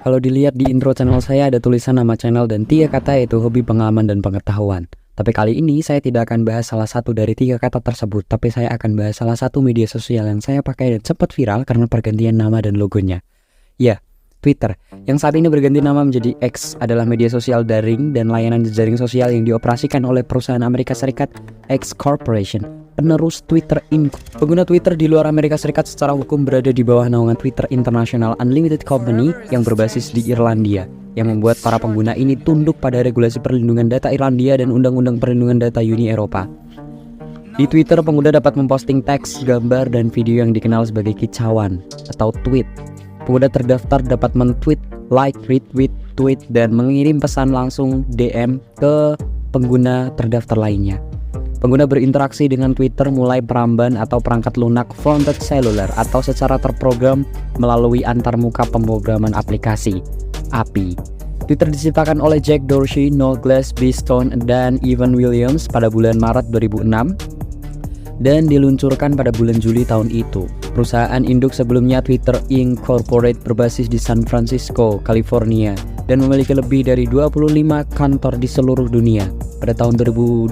Kalau dilihat di intro channel saya ada tulisan nama channel dan 3 kata, yaitu hobi, pengalaman, dan pengetahuan. Tapi kali ini saya tidak akan bahas salah satu dari 3 kata tersebut, tapi saya akan bahas salah satu media sosial yang saya pakai dan sempat viral karena pergantian nama dan logonya. Ya, Twitter, yang saat ini berganti nama menjadi X, adalah media sosial daring dan layanan jejaring sosial yang dioperasikan oleh perusahaan Amerika Serikat X Corporation, penerus Twitter Inc. Pengguna Twitter di luar Amerika Serikat secara hukum berada di bawah naungan Twitter International Unlimited Company yang berbasis di Irlandia, yang membuat para pengguna ini tunduk pada regulasi perlindungan data Irlandia dan Undang-Undang Perlindungan Data Uni Eropa. Di Twitter, pengguna dapat memposting teks, gambar, dan video yang dikenal sebagai kicauan atau tweet. Pengguna terdaftar dapat men-tweet, like, retweet, tweet, dan mengirim pesan langsung DM ke pengguna terdaftar lainnya. Pengguna berinteraksi dengan Twitter mulai peramban atau perangkat lunak fronted cellular atau secara terprogram melalui antarmuka pemrograman aplikasi (API). Twitter diciptakan oleh Jack Dorsey, Noel Glass-Beeston, dan Evan Williams pada bulan Maret 2006 dan diluncurkan pada bulan Juli tahun itu. Perusahaan induk sebelumnya, Twitter Inc. berbasis di San Francisco, California, dan memiliki lebih dari 25 kantor di seluruh dunia. Pada tahun 2012,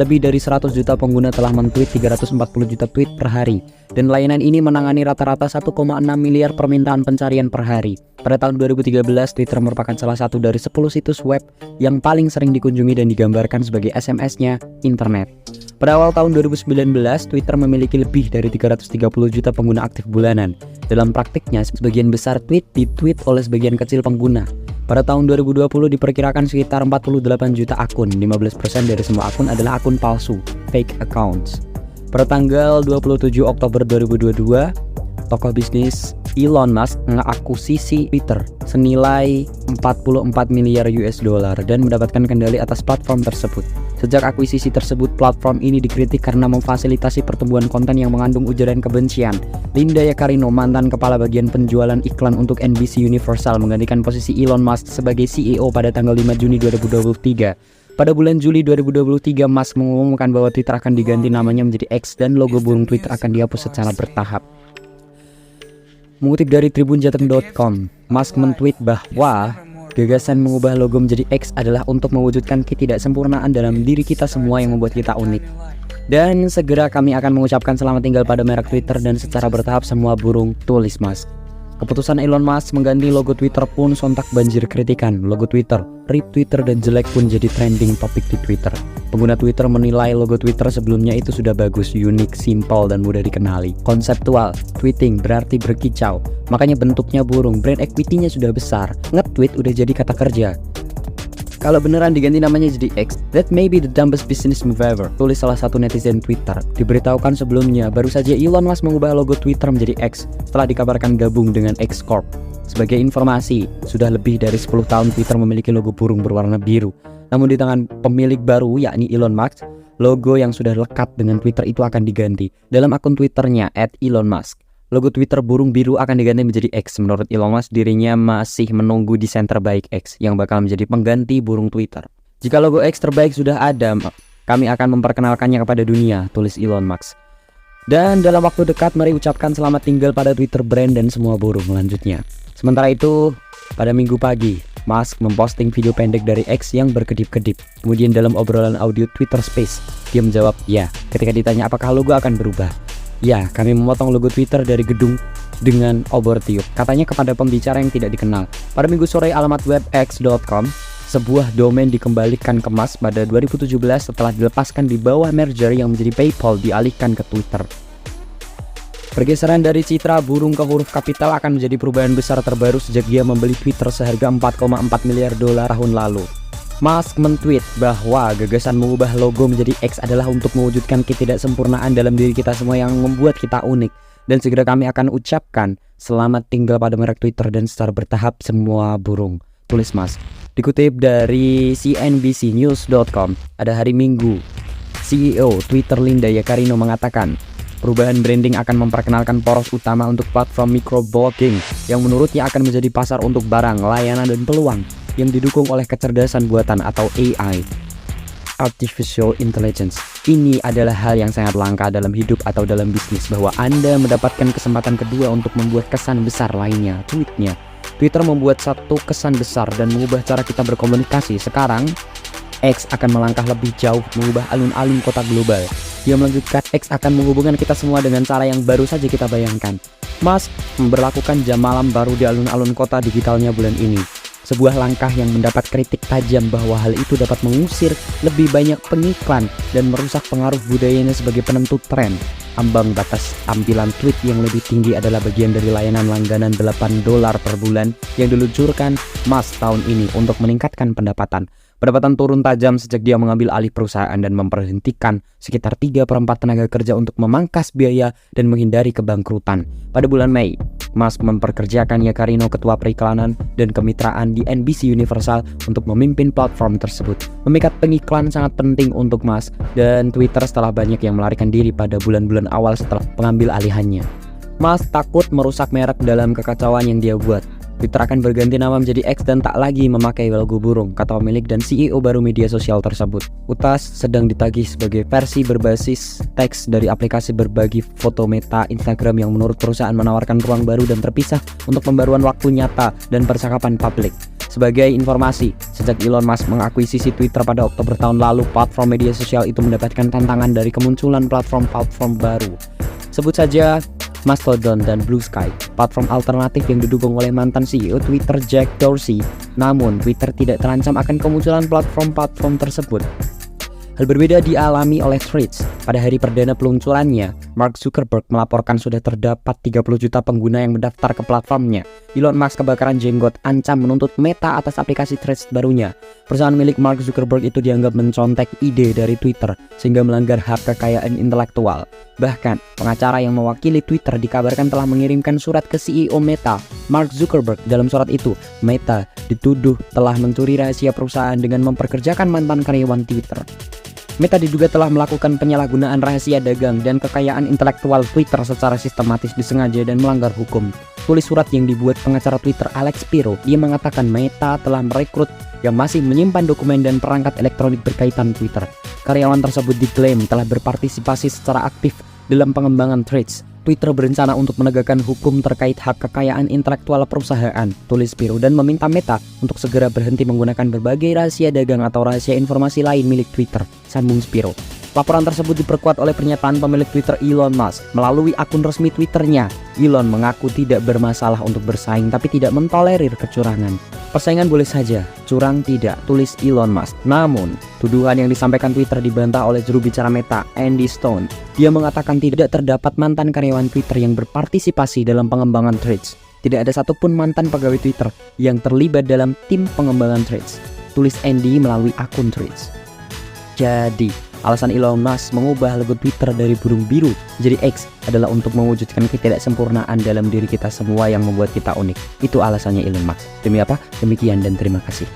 lebih dari 100 juta pengguna telah men-tweet 340 juta tweet per hari, dan layanan ini menangani rata-rata 1,6 miliar permintaan pencarian per hari. Pada tahun 2013, Twitter merupakan salah satu dari 10 situs web yang paling sering dikunjungi dan digambarkan sebagai SMS-nya internet. Pada awal tahun 2019, Twitter memiliki lebih dari 330 juta pengguna aktif bulanan. Dalam praktiknya, sebagian besar tweet ditweet oleh sebagian kecil pengguna. Pada tahun 2020 diperkirakan sekitar 48 juta akun, 15% dari semua akun adalah akun palsu, fake accounts. Pada tanggal 27 Oktober 2022, tokoh bisnis Elon Musk mengakuisisi Twitter senilai 44 miliar US dollar dan mendapatkan kendali atas platform tersebut. Sejak akuisisi tersebut, platform ini dikritik karena memfasilitasi pertumbuhan konten yang mengandung ujaran kebencian. Linda Yaccarino, mantan kepala bagian penjualan iklan untuk NBC Universal, menggantikan posisi Elon Musk sebagai CEO pada tanggal 5 Juni 2023. Pada bulan Juli 2023, Musk mengumumkan bahwa Twitter akan diganti namanya menjadi X dan logo burung Twitter akan dihapus secara bertahap. Mengutip dari tribunjateng.com, Musk men-tweet bahwa gagasan mengubah logo menjadi X adalah untuk mewujudkan ketidaksempurnaan dalam diri kita semua yang membuat kita unik. Dan segera kami akan mengucapkan selamat tinggal pada merek Twitter dan secara bertahap semua burung, tulis Musk. Keputusan Elon Musk mengganti logo Twitter pun sontak banjir kritikan. Logo Twitter, rip Twitter, dan jelek pun jadi trending topik di Twitter. Pengguna Twitter menilai logo Twitter sebelumnya itu sudah bagus, unik, simple, dan mudah dikenali. Konseptual, tweeting berarti berkicau, makanya bentuknya burung, brand equity-nya sudah besar. Nge-tweet udah jadi kata kerja. Kalau beneran diganti namanya jadi X, that may be the dumbest business move ever, tulis salah satu netizen Twitter. Diberitahukan sebelumnya, baru saja Elon Musk mengubah logo Twitter menjadi X setelah dikabarkan gabung dengan X Corp. Sebagai informasi, sudah lebih dari 10 tahun Twitter memiliki logo burung berwarna biru. Namun di tangan pemilik baru, yakni Elon Musk, logo yang sudah lekat dengan Twitter itu akan diganti. Dalam akun Twitternya @ElonMusk, logo Twitter burung biru akan diganti menjadi X. Menurut Elon Musk, dirinya masih menunggu desain terbaik X yang bakal menjadi pengganti burung Twitter. Jika logo X terbaik sudah ada, kami akan memperkenalkannya kepada dunia, tulis Elon Musk. Dan dalam waktu dekat, mari ucapkan selamat tinggal pada Twitter brand dan semua burung lanjutnya. Sementara itu, pada Minggu pagi, Musk memposting video pendek dari X yang berkedip-kedip. Kemudian dalam obrolan audio Twitter Space, dia menjawab ya ketika ditanya apakah logo akan berubah. Ya, kami memotong logo Twitter dari gedung dengan obor tiup, katanya kepada pembicara yang tidak dikenal. Pada Minggu sore, alamat web x.com, sebuah domain dikembalikan ke Musk pada 2017 setelah dilepaskan di bawah merger yang menjadi PayPal dialihkan ke Twitter. Pergeseran dari citra burung ke huruf kapital akan menjadi perubahan besar terbaru sejak dia membeli Twitter seharga 4,4 miliar dolar tahun lalu. Musk men-tweet bahwa gagasan mengubah logo menjadi X adalah untuk mewujudkan ketidaksempurnaan dalam diri kita semua yang membuat kita unik. Dan segera kami akan ucapkan selamat tinggal pada merek Twitter dan secara bertahap semua burung, tulis Musk. Dikutip dari CNBCnews.com, pada hari Minggu, CEO Twitter Linda Yaccarino mengatakan perubahan branding akan memperkenalkan poros utama untuk platform microblogging yang menurutnya akan menjadi pasar untuk barang, layanan, dan peluang yang didukung oleh kecerdasan buatan atau AI, Artificial Intelligence. Ini adalah hal yang sangat langka dalam hidup atau dalam bisnis, bahwa Anda mendapatkan kesempatan kedua untuk membuat kesan besar lainnya, tweetnya. Twitter membuat satu kesan besar dan mengubah cara kita berkomunikasi. Sekarang, X akan melangkah lebih jauh, mengubah alun-alun kota global. Dia melanjutkan, X akan menghubungkan kita semua dengan cara yang baru saja kita bayangkan. Musk memberlakukan jam malam baru di alun-alun kota digitalnya bulan ini. Sebuah langkah yang mendapat kritik tajam bahwa hal itu dapat mengusir lebih banyak pengiklan dan merusak pengaruh budayanya sebagai penentu tren. Ambang batas tampilan tweet yang lebih tinggi adalah bagian dari layanan langganan $8 per bulan yang diluncurkan Musk tahun ini untuk meningkatkan pendapatan. Pendapatan turun tajam sejak dia mengambil alih perusahaan dan memberhentikan sekitar 3/4 tenaga kerja untuk memangkas biaya dan menghindari kebangkrutan. Pada bulan Mei, Musk memperkerjakan Yakarino, ketua periklanan dan kemitraan di NBC Universal, untuk memimpin platform tersebut. Memikat pengiklan sangat penting untuk Musk dan Twitter setelah banyak yang melarikan diri pada bulan-bulan awal setelah pengambil alihannya. Musk takut merusak merek dalam kekacauan yang dia buat. Twitter akan berganti nama menjadi X dan tak lagi memakai logo burung, kata pemilik dan CEO baru media sosial tersebut. Utas sedang ditagih sebagai versi berbasis teks dari aplikasi berbagi foto Meta Instagram yang menurut perusahaan menawarkan ruang baru dan terpisah untuk pembaruan waktu nyata dan percakapan publik. Sebagai informasi, sejak Elon Musk mengakuisisi Twitter pada Oktober tahun lalu, platform media sosial itu mendapatkan tantangan dari kemunculan platform-platform baru. Sebut saja Mastodon dan Blue Sky, platform alternatif yang didukung oleh mantan CEO Twitter Jack Dorsey. Namun, Twitter tidak terancam akan kemunculan platform-platform tersebut. Hal berbeda dialami oleh Threads. Pada hari perdana peluncurannya, Mark Zuckerberg melaporkan sudah terdapat 30 juta pengguna yang mendaftar ke platformnya. Elon Musk kebakaran jenggot ancam menuntut Meta atas aplikasi Threads barunya. Perusahaan milik Mark Zuckerberg itu dianggap mencontek ide dari Twitter sehingga melanggar hak kekayaan intelektual. Bahkan, pengacara yang mewakili Twitter dikabarkan telah mengirimkan surat ke CEO Meta, Mark Zuckerberg. Dalam surat itu, Meta dituduh telah mencuri rahasia perusahaan dengan memperkerjakan mantan karyawan Twitter. Meta diduga telah melakukan penyalahgunaan rahasia dagang dan kekayaan intelektual Twitter secara sistematis, disengaja dan melanggar hukum. Tulis surat yang dibuat pengacara Twitter Alex Spiro, dia mengatakan Meta telah merekrut yang masih menyimpan dokumen dan perangkat elektronik berkaitan Twitter. Karyawan tersebut diklaim telah berpartisipasi secara aktif dalam pengembangan Threads. Twitter berencana untuk menegakkan hukum terkait hak kekayaan intelektual perusahaan, tulis Spiro, dan meminta Meta untuk segera berhenti menggunakan berbagai rahasia dagang atau rahasia informasi lain milik Twitter, sambung Spiro. Laporan tersebut diperkuat oleh pernyataan pemilik Twitter Elon Musk melalui akun resmi Twitternya. Elon mengaku tidak bermasalah untuk bersaing tapi tidak mentolerir kecurangan. Persaingan boleh saja, curang tidak, tulis Elon Musk. Namun, tuduhan yang disampaikan Twitter dibantah oleh juru bicara Meta, Andy Stone. Dia mengatakan tidak terdapat mantan karyawan Twitter yang berpartisipasi dalam pengembangan Threads. Tidak ada satupun mantan pegawai Twitter yang terlibat dalam tim pengembangan Threads, tulis Andy melalui akun Threads. Jadi, alasan Elon Musk mengubah logo Twitter dari burung biru jadi X adalah untuk mewujudkan ketidaksempurnaan dalam diri kita semua yang membuat kita unik. Itu alasannya Elon Musk. Demi apa? Demikian dan terima kasih.